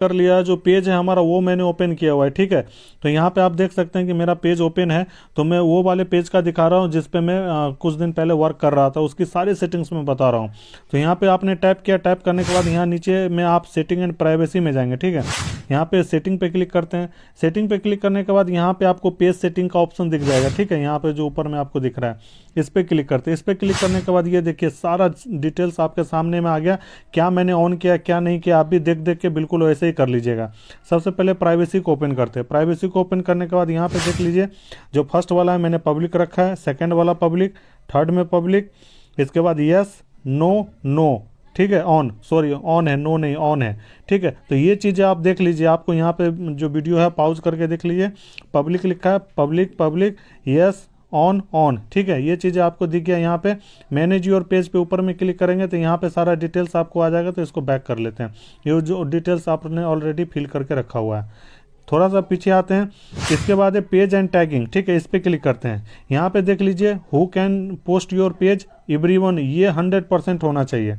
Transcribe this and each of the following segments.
कर लिया, जो पेज है हमारा वो मैंने ओपन किया हुआ है। ठीक है, तो यहाँ पे आप देख सकते हैं कि मेरा पेज ओपन है। तो मैं वो वाले पेज का दिखा रहा हूँ जिस पे मैं कुछ दिन पहले वर्क कर रहा था, उसकी सारी सेटिंग्स में बता रहा हूँ। तो यहाँ पे आपने टैप किया, टैप करने के बाद यहाँ नीचे में आप सेटिंग एंड प्राइवेसी में जाएंगे। ठीक है, यहाँ पे सेटिंग पे क्लिक करते हैं। सेटिंग पे क्लिक करने के बाद यहाँ पे आपको पेज सेटिंग का ऑप्शन दिख जाएगा। ठीक है, यहाँ पे जो ऊपर में आपको दिख रहा है, इस पे क्लिक करते हैं। इस पे क्लिक करने के बाद ये देखिए सारा डिटेल्स आपके सामने में आ गया, क्या मैंने ऑन किया क्या नहीं किया। आप भी देख देख के बिल्कुल वैसे ही कर लीजिएगा। सबसे पहले प्राइवेसी को ओपन करते हैं। प्राइवेसी को ओपन करने के बाद यहाँ पे देख लीजिए, जो फर्स्ट वाला है मैंने पब्लिक रखा है, सेकंड वाला पब्लिक, थर्ड में पब्लिक, इसके बाद यस नो नो। ठीक है, ऑन, सॉरी ऑन है, नो नहीं ऑन है। ठीक है, तो ये चीज़ें आप देख लीजिए, आपको यहाँ पे जो वीडियो है पॉज करके देख लीजिए। पब्लिक लिखा है, public public, yes on on. ठीक है, ये चीज़ें आपको दिख गया। यहाँ पे मैनेज योर पेज पे ऊपर में क्लिक करेंगे तो यहाँ पे सारा डिटेल्स आपको आ जाएगा। तो इसको बैक कर लेते हैं, ये जो डिटेल्स आपने ऑलरेडी फिल करके रखा हुआ है। थोड़ा सा पीछे आते हैं, इसके बाद है पेज एंड टैगिंग। ठीक है, इस पर क्लिक करते हैं। यहाँ पे देख लीजिए, who can post your page, everyone, ये 100% होना चाहिए।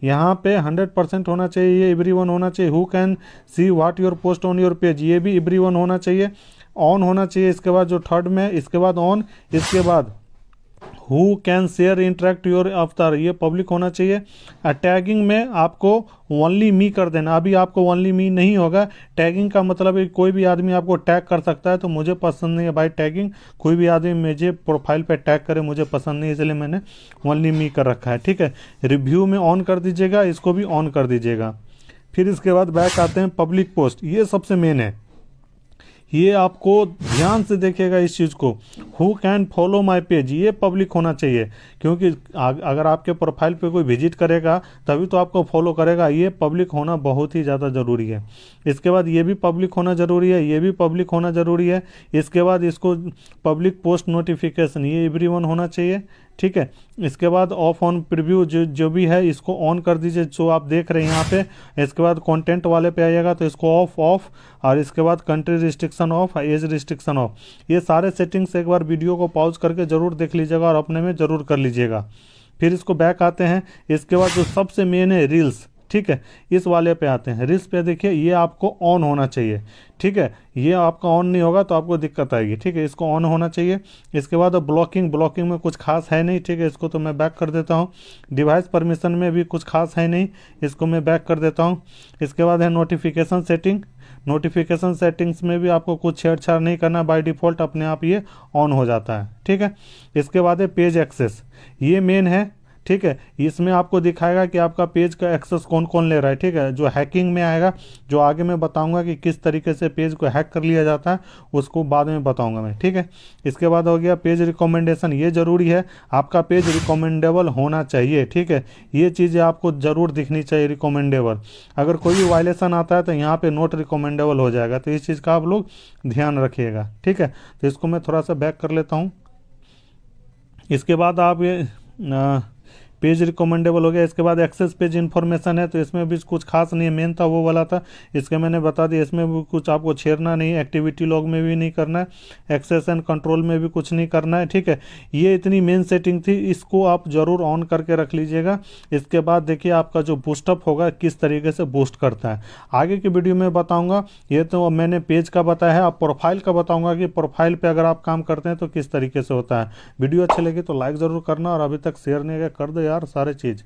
यहाँ पे 100% होना चाहिए, ये एवरीवन होना चाहिए। Who can see what your post on your page, ये भी एवरीवन होना चाहिए, ऑन होना चाहिए। इसके बाद जो थर्ड में, इसके बाद ऑन, इसके बाद who can share interact your अवतार, ये पब्लिक होना चाहिए। टैगिंग में आपको ओनली मी कर देना। अभी आपको ओनली मी नहीं होगा। टैगिंग का मतलब है कोई भी आदमी आपको टैग कर सकता है, तो मुझे पसंद नहीं है भाई टैगिंग। कोई भी आदमी मुझे प्रोफाइल पे टैग करे, मुझे पसंद नहीं, इसलिए मैंने ओनली मी कर रखा है। ठीक है, रिव्यू में ऑन कर दीजिएगा, इसको भी ऑन कर दीजिएगा। फिर इसके बाद बैक आते हैं, पब्लिक पोस्ट, ये सबसे मेन है। ये आपको ध्यान से देखिएगा इस चीज़ को। Who can follow my page, ये पब्लिक होना चाहिए, क्योंकि अगर आपके प्रोफाइल पे कोई विजिट करेगा तभी तो आपको फॉलो करेगा। ये पब्लिक होना बहुत ही ज़्यादा ज़रूरी है। इसके बाद ये भी पब्लिक होना ज़रूरी है, ये भी पब्लिक होना ज़रूरी है। इसके बाद इसको पब्लिक पोस्ट नोटिफिकेशन, ये एवरीवन होना चाहिए। ठीक है, इसके बाद ऑफ ऑन प्रीव्यू जो भी है इसको ऑन कर दीजिए, जो आप देख रहे हैं यहाँ पे। इसके बाद कंटेंट वाले पे आइएगा तो इसको ऑफ ऑफ, और इसके बाद country restriction off, age restriction off. ये सारे सेटिंग्स एक बार वीडियो को पॉज करके ज़रूर देख लीजिएगा और अपने में ज़रूर कर लीजिएगा। फिर इसको बैक आते हैं। इसके बाद जो सबसे मेन है रील्स, ठीक है, इस वाले पे आते हैं। रील्स पे देखिए, ये आपको ऑन होना चाहिए। ठीक है, ये आपका ऑन नहीं होगा तो आपको दिक्कत आएगी। ठीक है, इसको ऑन होना चाहिए। इसके बाद ब्लॉकिंग, ब्लॉकिंग में कुछ खास है नहीं। ठीक है, इसको तो मैं बैक कर देता हूँ। डिवाइस परमिशन में भी कुछ खास है नहीं, इसको मैं बैक कर देता हूँ। इसके बाद है नोटिफिकेशन सेटिंग। नोटिफिकेशन सेटिंग्स में भी आपको कुछ छेड़छाड़ नहीं करना, बाय डिफ़ॉल्ट अपने आप ये ऑन हो जाता है। ठीक है, इसके बाद है पेज एक्सेस, ये मेन है। ठीक है, इसमें आपको दिखाएगा कि आपका पेज का एक्सेस कौन कौन ले रहा है। ठीक है, जो हैकिंग में आएगा, जो आगे मैं बताऊंगा कि किस तरीके से पेज को हैक कर लिया जाता है, उसको बाद में बताऊंगा मैं। ठीक है, इसके बाद हो गया पेज रिकमेंडेशन, ये ज़रूरी है, आपका पेज रिकमेंडेबल होना चाहिए। ठीक है, ये चीज़ें आपको ज़रूर दिखनी चाहिए, रिकमेंडेबल। अगर कोई भी वायलेशन आता है तो यहाँ पर नोट रिकमेंडेबल हो जाएगा, तो इस चीज़ का आप लोग ध्यान रखिएगा। ठीक है, तो इसको मैं थोड़ा सा बैक कर लेता हूँ। इसके बाद आप ये पेज रिकमेंडेबल हो गया। इसके बाद एक्सेस पेज इन्फॉर्मेशन है, तो इसमें भी कुछ खास नहीं है, मेन था वो वाला था, इसके मैंने बता दिया। इसमें भी कुछ आपको छेड़ना नहीं है, एक्टिविटी लॉग में भी नहीं करना है, एक्सेस एंड कंट्रोल में भी कुछ नहीं करना है। ठीक है, ये इतनी मेन सेटिंग थी, इसको आप ज़रूर ऑन करके रख लीजिएगा। इसके बाद देखिए आपका जो बूस्टअप होगा किस तरीके से बूस्ट करता है, आगे की वीडियो में बताऊँगा। ये तो मैंने पेज का बताया है, अब प्रोफाइल का बताऊँगा कि प्रोफाइल पर अगर आप काम करते हैं तो किस तरीके से होता है। वीडियो अच्छी लगी तो लाइक ज़रूर करना, और अभी तक शेयर नहीं किया कर दो यार सारे चीज़।